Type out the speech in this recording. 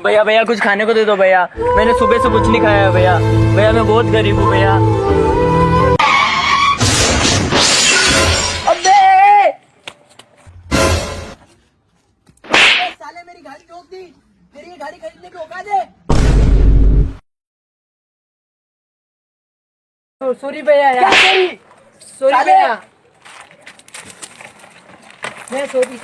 भैया भैया कुछ खाने को दे दो भैया, मैंने सुबह से कुछ नहीं खाया है भैया। भैया मैं बहुत गरीब हूँ भैया। साले मेरी गाड़ी ठोक दी, तेरी ये गाड़ी खरीदने की औकात है? सॉरी भैया यार, सॉरी साले! भैया, मैं सॉरी।